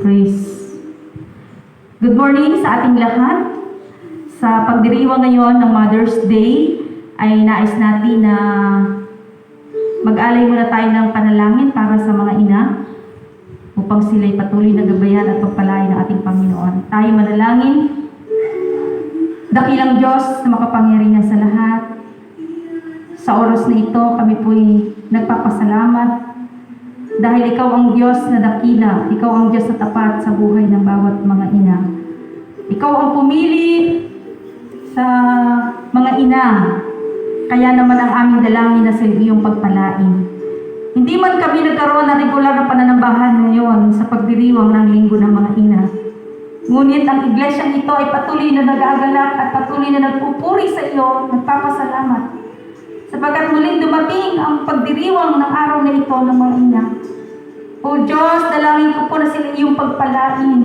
Praise. Good morning sa ating lahat. Sa pagdiriwang ngayon ng Mother's Day, ay nais natin na mag-alay muna tayo ng panalangin para sa mga ina upang sila'y patuloy na gabayan at pagpalain ng ating Panginoon. Tayo manalangin. Dakilang Diyos na makapangyarihan sa lahat, sa oras na ito kami po'y nagpapasalamat dahil Ikaw ang Diyos na dakila, Ikaw ang Diyos na tapat sa buhay ng bawat mga ina. Ikaw ang pumili sa mga ina, kaya naman ang aming dalangin na sa iyong pagpalain. Hindi man kami nagkaroon ng regular na pananambahan ngayon sa pagdiriwang ng linggo ng mga ina. Ngunit ang iglesyang ito ay patuloy na nag-aagalak at patuloy na nagpupuri sa iyo, nagpapasalamat. Sapagkat muling dumating ang pagdiriwang ng araw na ito ng mga ina. O Diyos, dalangin ko po na sila iyong pagpalain.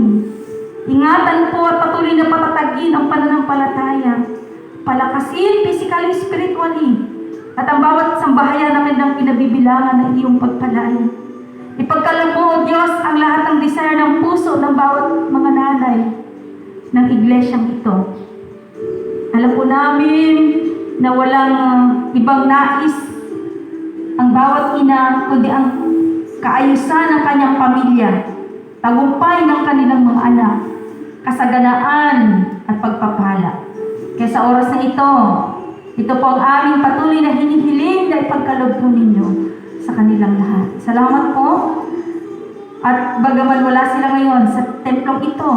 Ingatan po at patuloy na patatagin ang pananampalataya. Palakasin, physically, spiritually. At ang bawat sambahayan namin ng pinabibilangan ng iyong pagpalain. Ipagkalam mo, O Diyos, ang lahat ng desire ng puso ng bawat mga nanay ng iglesyang ito. Alam po namin na walang ibang nais ang bawat ina, kundi ang kaayusan ng kanyang pamilya, tagumpay ng kanilang mga anak, kasaganaan at pagpapala. Kaya sa oras na ito po ang aming patuloy na hinihiling na ipagkaloob po ninyo sa kanilang lahat. Salamat po. At bagaman wala sila ngayon sa templong ito,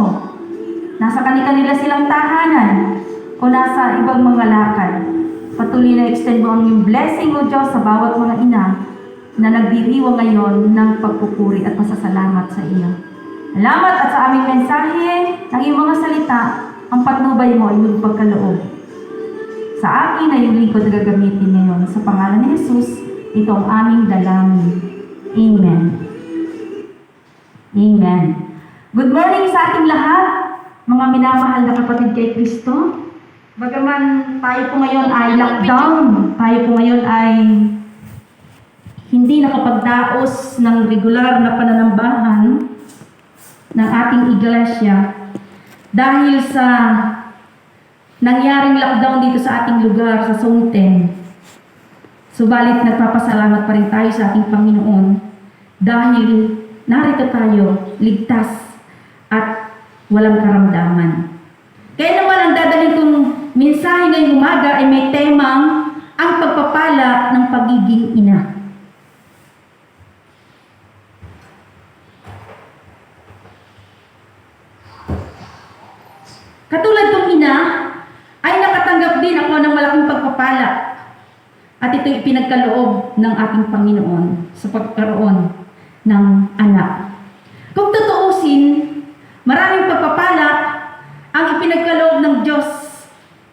nasa kanila silang tahanan o nasa ibang mga lakad, patuloy na extend mo ang iyong blessing, O Diyos, sa bawat mga ina na nagdiriwang ngayon ng pagpupuri at pasasalamat sa iyo. Salamat at sa aming mensahe ng iyong mga salita, ang patnubay mo ay magpagkaloob. Sa akin ay yung lingkod na gagamitin ngayon. Sa pangalan ni Jesus, ito ang aming dalangin. Amen. Amen. Good morning sa ating lahat, mga minamahal na kapatid kay Kristo. Bagaman tayo po ngayon ay lockdown, tayo po ngayon ay hindi nakapagdaos ng regular na pananambahan ng ating iglesia dahil sa nangyaring lockdown dito sa ating lugar, sa Zone 10. Subalit nagpapasalamat pa rin tayo sa ating Panginoon dahil narito tayo, ligtas at walang karamdaman. Kaya naman ang dadalhin kong mensahe ngayong umaga ay may temang ang pagpapala ng pagiging ina. Katulad kong ina, ay nakatanggap din ako ng malaking pagpapala. At ito'y ipinagkaloob ng ating Panginoon sa pagkaroon ng anak. Kung tutuusin, maraming pagpapala ang ipinagkaloob ng Diyos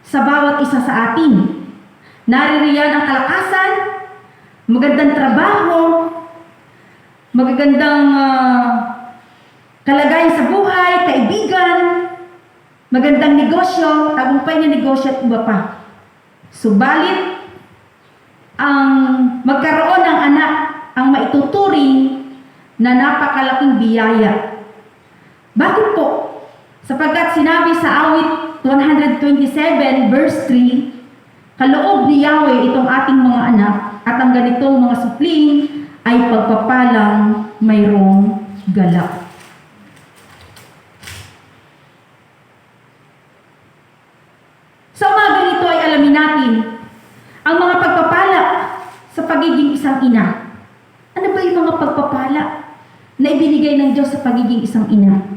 sa bawat isa sa atin. Naririyan ang kalakasan, magandang trabaho, magagandang kalagayan sa buhay, kaibigan, magandang negosyo, tagumpay na negosyo at iba pa. Subalit, ang magkaroon ng anak ang maituturing na napakalaking biyaya. Bakit po? Sapagkat sinabi sa awit 127 verse 3, kaloob ni Yahweh itong ating mga anak at ang ganitong mga supling ay pagpapalang mayroong galak. Sa umaga nito ay alamin natin ang mga pagpapala sa pagiging isang ina. Ano ba yung mga pagpapala na ibinigay ng Diyos sa pagiging isang ina?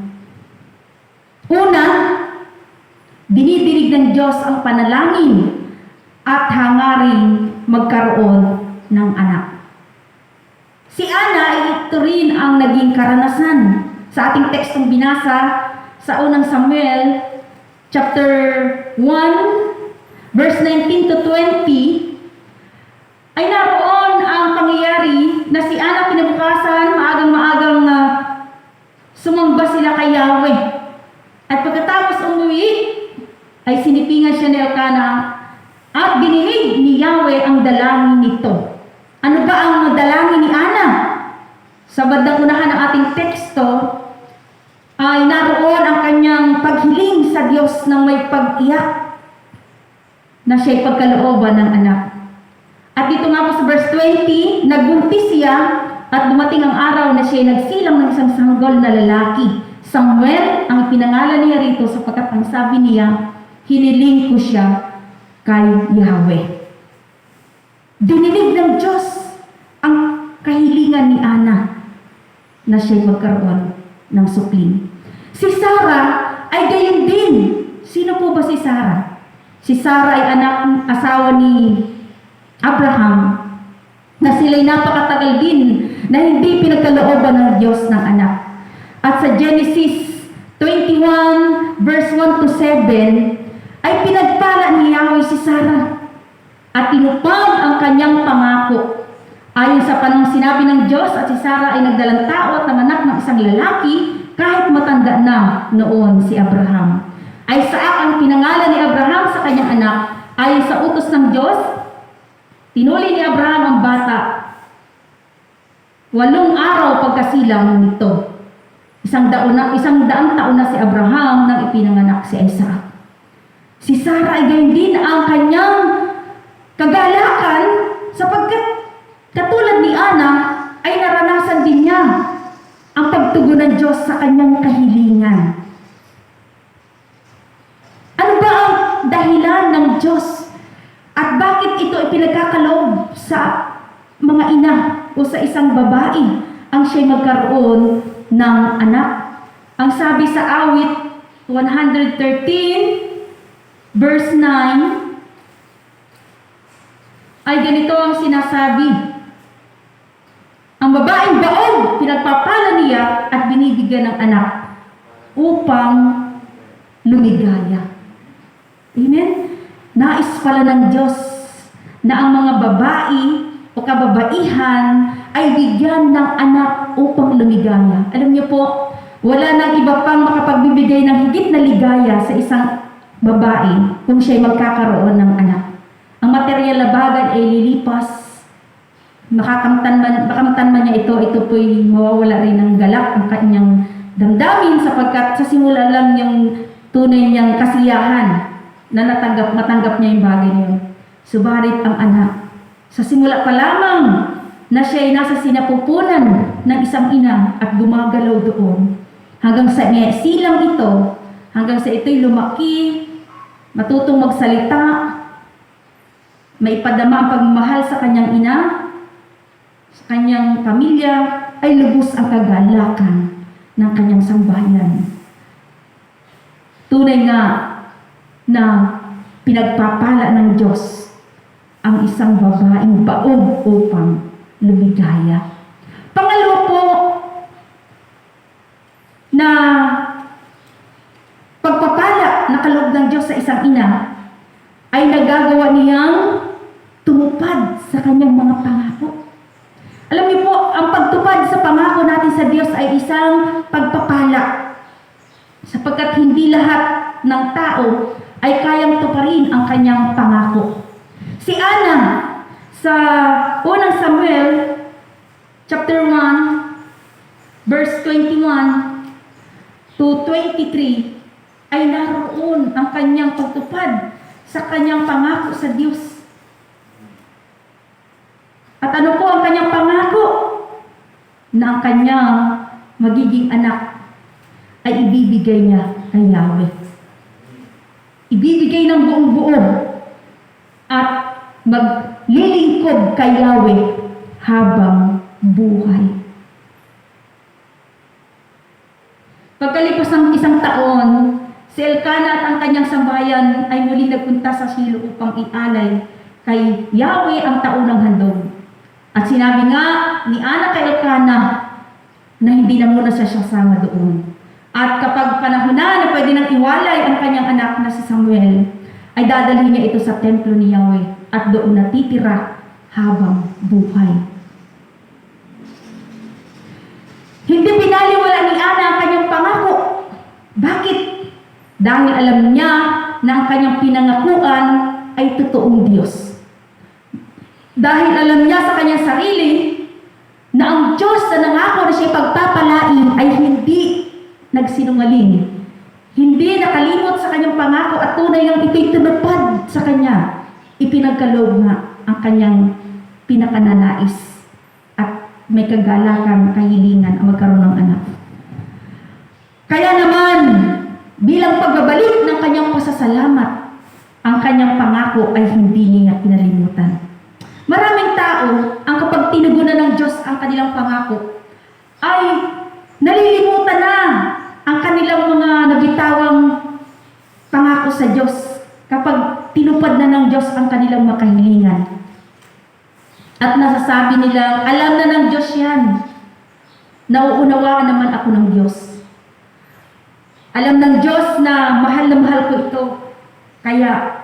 Una, dinidinig ng Diyos ang panalangin at hangaring magkaroon ng anak. Si Ana ay ito rin ang naging karanasan sa ating tekstong binasa sa unang Samuel chapter 1 verse 19 to 20 ay naroon ang pangyayari na si Ana kinabukasan maagang-maagang sumamba sila kay Yahweh. At pagkatapos umuwi, ay sinipingan siya ni Elkanah at bininig ni Yahweh ang dalangin nito. Ano ba ang dalangin ni Ana? Sa bandang unahan ng ating teksto, Diyos ng may pag-iyak na siya'y pagkalooban ng anak. At dito nga po sa verse 20, nagbuntis siya at dumating ang araw na siya'y nagsilang ng isang sanggol na lalaki. Samuel ang pinangalan niya rito sapagkat ang sabi niya, hiniling ko siya kay Yahweh. Dinilig ng Diyos ang kahilingan ni Ana na siya'y magkaroon ng supling. Si Sarah ay gayon din. Sino po ba si Sarah? Si Sarah ay asawa ni Abraham na sila'y napakatagal din na hindi pinagkalooban ng Diyos ng anak. At sa Genesis 21 verse 1 to 7 ay pinagpala ni Yahweh si Sarah at tinupad ang kanyang pangako. Ayon sa panong sinabi ng Diyos at si Sarah ay nagdalang tao at nanganak ng isang lalaki kahit matanda na noon si Abraham. Ay Isaac ang pinangalan ni Abraham sa kanyang anak. Ayon sa utos ng Diyos, tinuli ni Abraham ang bata 8 araw pagkasilang nito. Isang daang taon na si Abraham nang ipinanganak si Isaac. Si Sarah ay gayon din ang kanyang kagalakan sapagkat katulad ni Ana ay naranasan din niya ang pagtugon ng Diyos sa kanyang kahilingan. Ano ba ang dahilan ng Diyos? At bakit ito ay pinagkakaloob sa mga ina o sa isang babae ang siya'y magkaroon ng anak? Ang sabi sa awit 113 verse 9 ay ganito ang sinasabi. Ang babaeng baog, pinagpapala niya at binibigyan ng anak upang lumigaya. Amen? Nais pala ng Diyos na ang mga babae o kababaihan ay bigyan ng anak upang lumigaya. Alam niyo po, wala nang iba pang makapagbibigay ng higit na ligaya sa isang babae kung siya'y magkakaroon ng anak. Ang material na bagay ay lilipas. Makamtan man niya ito po'y mawawala rin ng galak ang kanyang damdamin sapagkat sa simula lang yung tunay niyang kasiyahan na matanggap niya yung bagay niyo. Subalit ang anak, sa simula pa lamang na siya ay nasa sinapupunan ng isang ina at gumagalaw doon, hanggang sa silang ito, hanggang sa ito'y lumaki, matutong magsalita, maipadama ang pagmamahal sa kanyang ina, sa kanyang pamilya, ay lubos ang kagalakan ng kanyang sambahayan. Tunay nga na pinagpapala ng Diyos ang isang babaeng baog upang lumigaya. Pangalawa po, na pagpapala na kaloob ng Diyos sa isang ina ay nagagawa niyang tumupad sa kanyang mga pangako. Alam niyo po, ang pagtupad sa pangako natin sa Diyos ay isang pagpapala sapagkat hindi lahat ng tao ay kayang tuparin ang kanyang pangako. Si Ana sa unang Samuel chapter 1 verse 21 to 23 ay naroon ang kanyang pagtupad sa kanyang pangako sa Diyos. At ano po ang kanyang pangako? Na ang kanyang magiging anak ay ibibigay niya kay Yahweh. Ibibigay ng buong buo at maglilingkod kay Yahweh habang buhay. Pagkalipas ng isang taon, si Elkanah at ang kanyang sambahayan ay muli nagpunta sa Shilo upang ialay kay Yahweh ang taunang handog. At sinabi nga ni Ana kay Elkanah na hindi na muna siya sasama doon. At kapag panahon na pwede nang iwalay ang kanyang anak na si Samuel, ay dadalhin niya ito sa templo ni Yahweh at doon natitira habang buhay. Hindi pinaliwala ni Ana ang kanyang pangako. Bakit? Dahil alam niya na ang kanyang pinangakuan ay totoong Diyos. Dahil alam niya sa kanyang sarili na ang Diyos na nangako na siya pagpapalain ay hindi nagsinungaling. Hindi nakalimot sa kanyang pangako at tunay ngang ito'y tinupad sa kanya. Ipinagkaloob nga ang kanyang pinakananais at may kagalakan, kahilingan ang magkaroon ng anak. Kaya naman, bilang pagbabalik ng kanyang pasasalamat, ang kanyang pangako ay hindi niya pinalimutan. Maraming tao, ang kapag tinugunan ng Diyos ang kanilang pangako, ay nalilimutan na ang kanilang mga nabitawang pangako sa Diyos kapag tinupad na ng Diyos ang kanilang makahilingan. At nasasabi nila, alam na ng Diyos yan. Nauunawaan naman ako ng Diyos. Alam ng Diyos na mahal ko ito. Kaya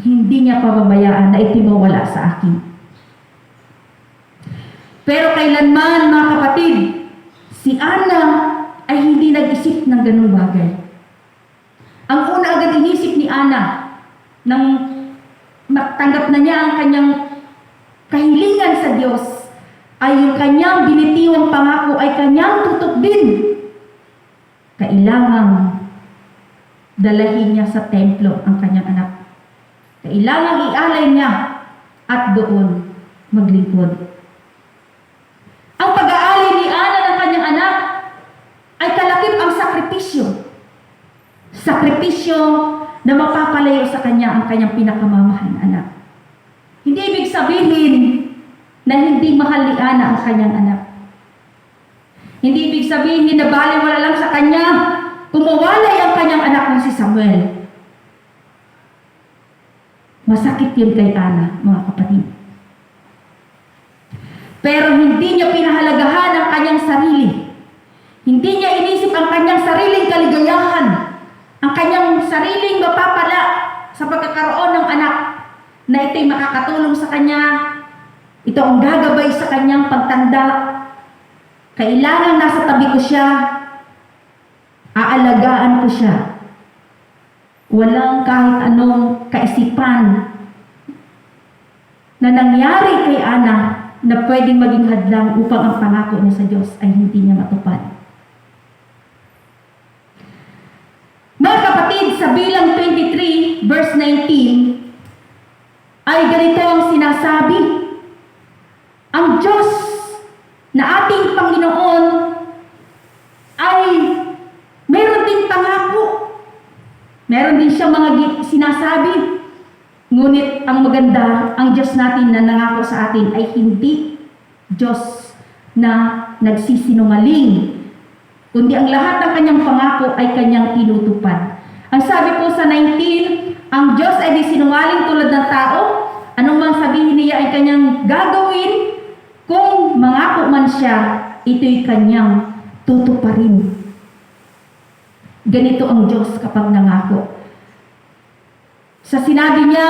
hindi niya pababayaan na ito'y mawala sa akin. Pero kailanman, mga kapatid, si Ana ay hindi nag-isip ng ganung bagay. Ang una agad inisip ni Ana, nang matanggap na niya ang kanyang kahilingan sa Diyos, ay yung kanyang binitiwang pangako ay kanyang tutupin. Kailangang dalahin niya sa templo ang kanyang anak. Kailangang ialay niya at doon maglingkod. Ang pag-aalay ni Ana ng kanyang anak ay kalakip ang sakripisyo. Sakripisyo na mapapalayo sa kanya ang kanyang pinakamamahal na anak. Hindi ibig sabihin na hindi mahal ni Ana ang kanyang anak. Hindi ibig sabihin na baliwala lang sa kanya kung mawalay ang kanyang anak na si Samuel. Masakit yun kay Ana, mga kapatid. Pero hindi niya pinahalagahan ang kanyang sarili. Hindi niya inisip ang kanyang sariling kaligayahan, ang kanyang sariling mapapala sa pagkakaroon ng anak na ito'y makakatulong sa kanya. Ito ang gagabay sa kanyang pagtanda. Kailangan nasa tabi ko siya. Aalagaan ko siya. Walang kahit anong kaisipan na nangyari kay Ana na pwedeng maging hadlang upang ang pangako niya sa Diyos ay hindi niya matupad. Mga kapatid, sa bilang 23 verse 19 ay ganito ang sinasabi. Ang Diyos na ating Panginoon ay meron din pangako. Meron din siyang mga sinasabi. Ngunit ang maganda, ang Diyos natin na nangako sa atin ay hindi Diyos na nagsisinungaling, kundi ang lahat ng kanyang pangako ay kanyang tinutupad. Ang sabi po sa 19, ang Diyos ay di sinungaling tulad ng tao. Anong mang sabihin niya ay kanyang gagawin, kung mangako man siya, ito'y kanyang tutuparin. Ganito ang Diyos kapag nangako. Sa sinabi niya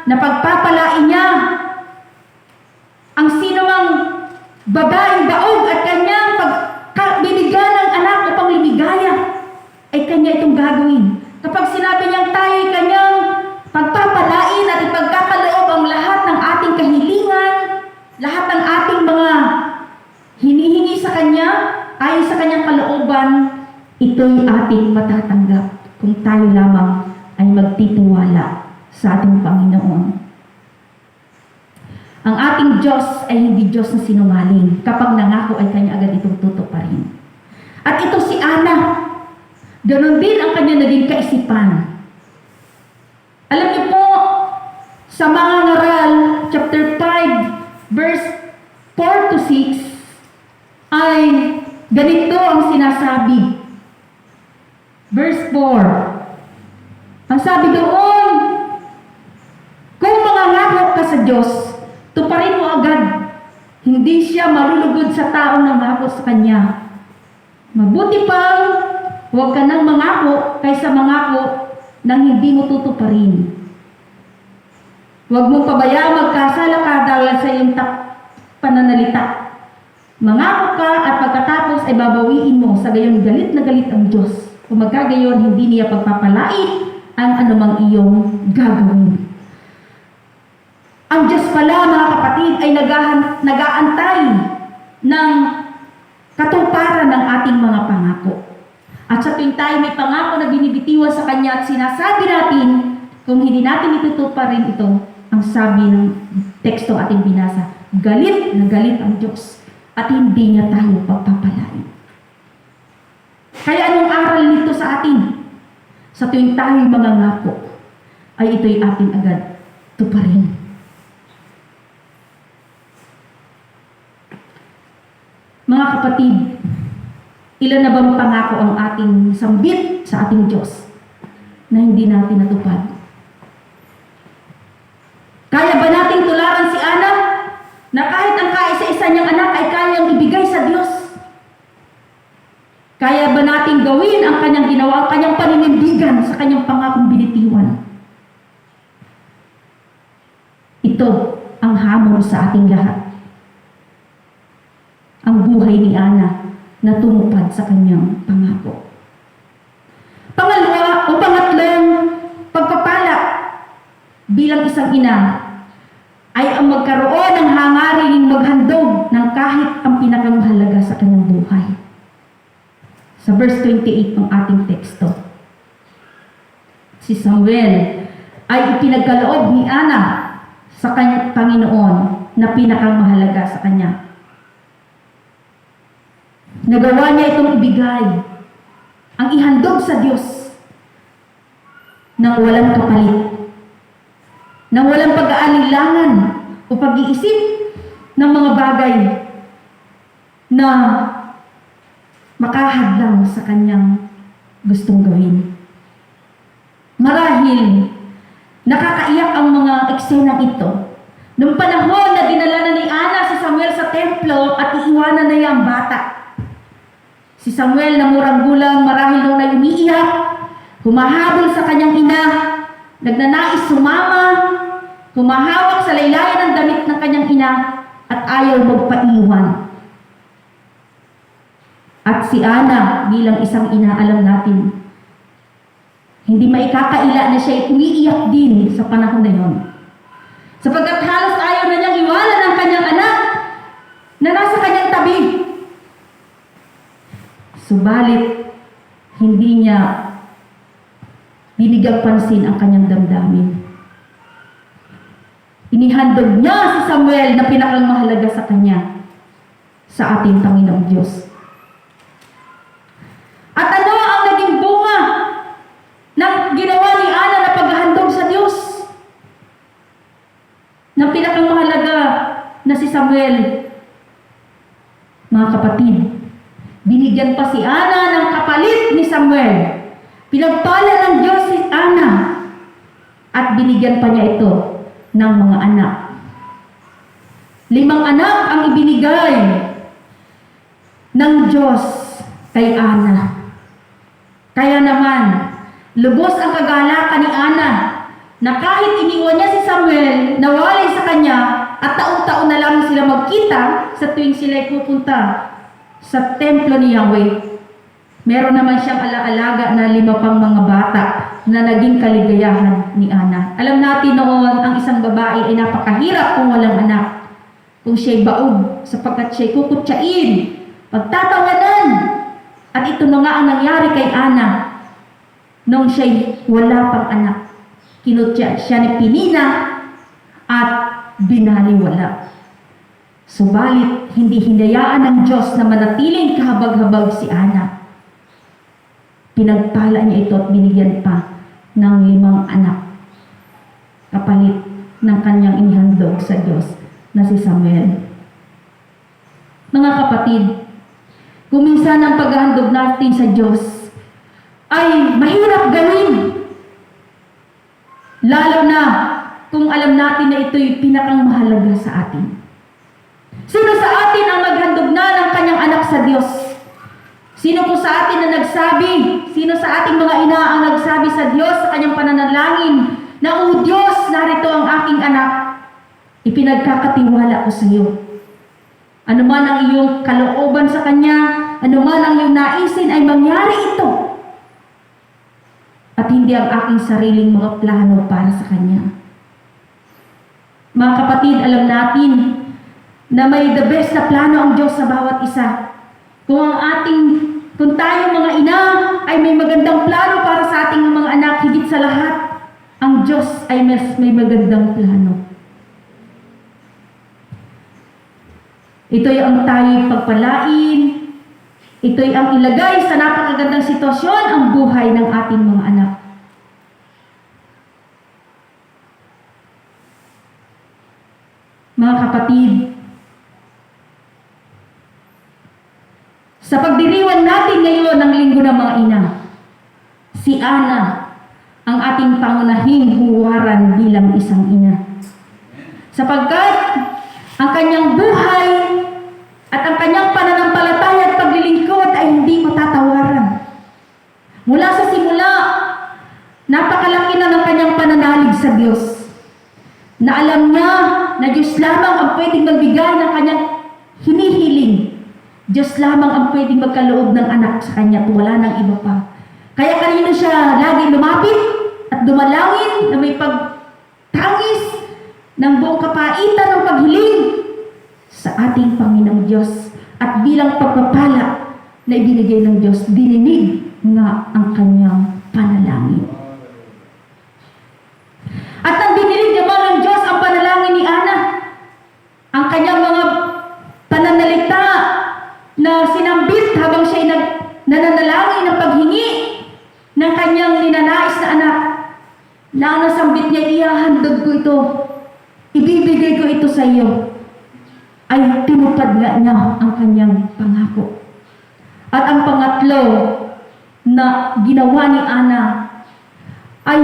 na pagpapalain niya ang sinumang babaeng daog at kanyang binigyan ng anak upang lumigaya, ay kanya itong gagawin. Kapag sinabi niyang tayo ay kanyang pagpapalain at ipagkakaloob ang lahat ng ating kahilingan, lahat ng ating mga hinihingi sa kanya, ayon sa kanyang kalooban, ito'y ating matatanggap kung tayo lamang ay magtitiwala sa ating Panginoon. Ang ating Diyos ay hindi Diyos na sinungaling. Kapag nangako ay kanya agad itong tutuparin. At ito si Ana, ganon din ang kanya naging kaisipan. Alam niyo po, sa mga ngaral, chapter 5, verse 4 to 6, ay ganito ang sinasabi. Verse 4, ang sabi doon, kung mangangako ka sa Diyos, tuparin mo agad. Hindi siya malulugod sa taong nangako sa Kanya. Mabuti pang huwag ka nang mangako kaysa mangako nang hindi mo tutuparin. Huwag mong pabayaan magkasala ka dahil sa iyong pananalita. Mangako ka at pagkatapos ay babawiin mo, sa gayon galit na galit ang Diyos. Kung magkagayon, hindi niya pagpapalain ang anumang iyong gagawin. Ang Diyos pala, mga kapatid, ay nag-aantay ng katuparan ng ating mga pangako. At sa tuwing tayo may pangako na binibitiwan sa Kanya at sinasabi natin, kung hindi natin itutuparin ito, ang sabi ng teksto ating binasa, galit na galit ang Diyos at hindi niya tayo pagpapalain. Kaya anong aral nito sa atin? Sa tuwing tayo mangangako, ay ito'y atin agad tuparin. Mga kapatid, ilan na bang pangako ang ating sambit sa ating Diyos na hindi natin natupad? Kaya ba nating tularan si Ana na kahit ang kaisa-isa niyang anak ay kayang ibigay sa Diyos? Kaya ba nating gawin ang kanyang ginawa, ang kanyang paninindigan sa kanyang pangakong binitiwan? Ito ang hamon sa ating lahat. Ang buhay ni Ana na tumupad sa kanyang pangako. Pangalawa o pangatlong pagpapala bilang isang ina ay ang magkaroon ng hangaring maghandog ng kahit ang pinakamahalaga sa kanyang buhay. Sa verse 28 ng ating teksto, si Samuel ay ipinagkaloob ni Ana sa kanyang Panginoon na pinakamahalaga sa kanya. Nagawa niya itong ibigay, ang ihandog sa Diyos ng walang kapalit, ng walang pag-aalilangan o pag-iisip ng mga bagay na makahadlang sa kanyang gustong gawin. Marahil, nakakaiyak ang mga eksenang ito. Noong panahon na dinala na ni Ana si Samuel sa templo at iiwanan na niya ang bata. Si Samuel na murang gulang marahil nung na umiiyak, humahabol sa kanyang ina, nagnanais sumama, humahawak sa laylayan ng damit ng kanyang ina at ayaw magpaiwan. At si Ana bilang isang ina, alam natin, hindi maikakaila na siya umiiyak din sa panahon na yon. Sapagkat halos ayaw na niyang iwanan ang kanyang anak na nasa kanyang tabi. Subalit, hindi niya binigyang pansin ang kanyang damdamin. Inihandog niya si Samuel na pinakamahalaga sa kanya sa ating Panginoong Diyos. At ano ang naging bunga ng ginawa ni Ana na paghahandog sa Diyos? Ng pinakamahalaga na si Samuel. Mga kapatid, binigyan pa si Ana ng kapalit ni Samuel. Pinagpala ng Diyos si Ana at binigyan pa niya ito ng mga anak. 5 anak ang ibinigay ng Diyos kay Ana. Kaya naman, lubos ang kagalakan ni Ana na kahit iniwan niya si Samuel, nawalay sa kanya at taon-taon na lang sila magkita sa tuwing sila pupunta sa templo ni Yahweh. Meron naman siyang alaalaga na 5 pang mga bata na naging kaligayahan ni Ana. Alam natin noon, ang isang babae ay napakahirap kung walang anak. Kung siya'y baog, sapagkat siya'y kukutsain, pagtatawanan. At ito na nga ang nangyari kay Ana nung siya'y wala pang anak. Kinutya siya ni Pinina at binaliwala. Subalit, hindi hinayaan ng Diyos na manatiling kahabag-habag si Ana. Pinagpala niya ito at binigyan pa ng 5 anak. Kapalit ng kanyang inihandog sa Diyos na si Samuel. Mga kapatid, kung minsan ang paghahandog natin sa Diyos ay mahirap gawin. Lalo na kung alam natin na ito'y pinakang mahalaga sa atin. Sino sa atin ang naghandog na ng kanyang anak sa Diyos? Sino po sa atin na nagsabi? Sino sa ating mga ina ang nagsabi sa Diyos sa kanyang pananalangin na, "O Diyos, narito ang aking anak. Ipinagkakatiwala ko sa iyo. Ano man ang iyong kalooban sa kanya, ano man ang iyong naisin ay mangyari ito. At hindi ang aking sariling mga plano para sa kanya." Mga kapatid, alam natin na may the best na plano ang Diyos sa bawat isa. Kung tayo mga ina ay may magandang plano para sa ating mga anak. Higit sa lahat, ang Diyos ay may magandang plano. Ito'y ang tayo'y pagpalain. Ito'y ang ilagay sa napakagandang sitwasyon ang buhay ng ating mga anak. Mga kapatid, sa pagdiriwang natin ngayon ng Linggo ng mga Ina, si Ana ang ating pangunahing huwaran bilang isang ina. Sapagkat ang kanyang buhay at ang kanyang pananampalataya at paglilingkod ay hindi matatawaran. Mula sa simula, napakalaki na ng kanyang pananalig sa Diyos. Na alam niya na Diyos lamang ang pwedeng magbigay ng kanyang hinihiling. Diyos lamang ang pwedeng magkaloob ng anak sa kanya at wala ng iba pa. Kaya kanino siya lagi lumapit at dumalangin na may pagtangis ng buong kapaitan ng paghiling sa ating Panginoong Diyos. At bilang pagpapala na ibinigay ng Diyos, dininig nga ang kanyang panalangin. At nang dinilig naman ng Diyos ang panalangin ni Ana, ang kanyang mga pananalita na sinambit habang siya'y nananalangin ng paghingi ng kanyang ninanais na anak, na ang nasambit niya, ihahandog ko ito, ibibigay ko ito sa iyo, ay tinupad nga niya ang kanyang pangako. At ang pangatlo na ginawa ni Ana ay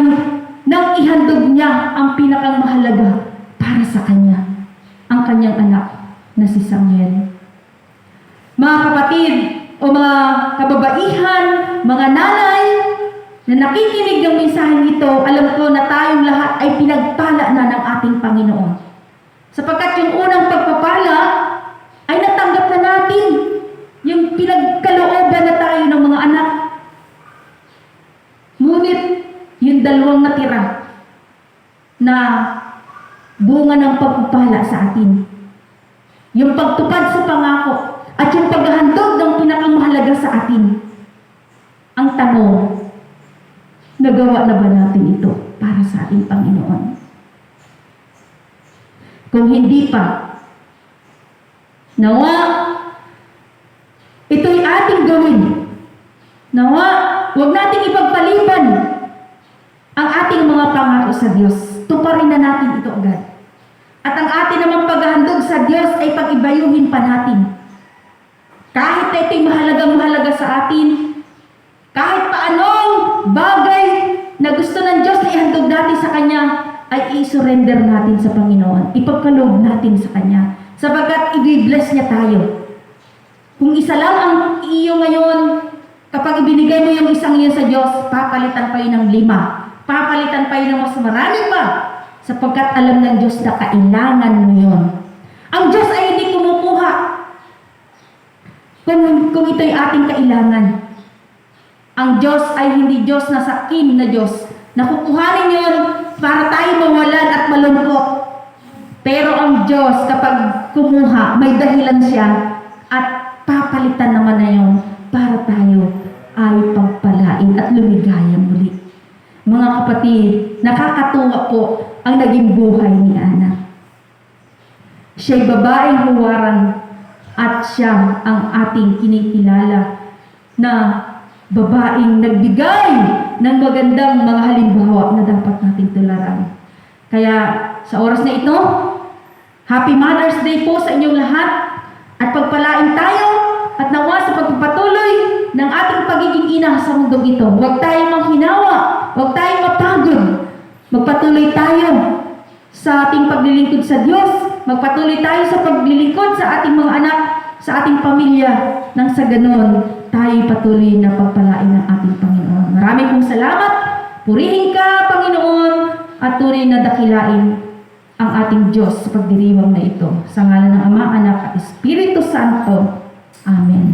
nang ihandog niya ang pinakang mahalaga para sa kanya, ang kanyang anak na si Samuel. Mga kapatid o mga kababaihan, mga nanay na nakikinig ng mensaheng ito, alam ko na tayong lahat ay pinagpala na ng ating Panginoon. Sapagkat yung unang pagpapala ay natanggap na natin, yung pinagkalooban na tayo ng mga anak. Ngunit yung dalawang natira na bunga ng pagpapala sa atin, yung pagtupad sa pangako at yung paghahandog ng pinakang mahalaga sa atin, ang tanong, nagawa na ba natin ito para sa ating Panginoon? Kung hindi pa, nawa ito'y ating gawin. Nawa, huwag nating ipagpaliban ang ating mga pangako sa Diyos. Tuparin na natin ito agad. At ang ating namang paghahandog sa Diyos ay pag-ibayuhin pa natin. Kahit na ito'y mahalagang-mahalaga sa atin, kahit pa anong bagay na gusto ng Diyos na ihandog natin sa Kanya, ay i-surrender natin sa Panginoon. Ipagkaloob natin sa Kanya. Sapagkat i-bless niya tayo. Kung isa lang ang iyo ngayon, kapag ibinigay mo yung isang iyon sa Diyos, papalitan pa yun ng 5. Papalitan pa yun ng mas marami pa. Sapagkat alam ng Diyos na kailangan mo yun. Ang Diyos ay hindi kumukuha kung ito'y ating kailangan. Ang Diyos ay hindi Diyos na sakim na Diyos. Nakukuhanin yun para tayo mawalan at malungkot. Pero ang Diyos, kapag kumuha, may dahilan siya at papalitan naman na yun para tayo ay pagpalain at lumigaya muli. Mga kapatid, nakakatuwa po ang naging buhay ni Ana. Siya'y babaeng huwaran at siya ang ating kinikilala na babaeng nagbigay ng magandang mga halimbawa na dapat nating tularan. Kaya sa oras na ito, Happy Mother's Day po sa inyong lahat at pagpalain tayo at nawa sa pagpapatuloy ng ating pagiging ina sa mundong ito. Huwag tayong manghinawa, huwag tayong mapagod. Magpatuloy tayo sa ating paglilingkod sa Diyos, magpatuloy tayo sa paglilingkod sa ating mga anak, sa ating pamilya, nang sa ganon tayo patuloy na pagpalain ng ating Panginoon. Maraming pong salamat. Purihin ka, Panginoon, at tunay na dakilain ang ating Diyos sa pagdiriwang na ito. Sa ngalan ng Ama, Anak, at Espiritu Santo. Amen.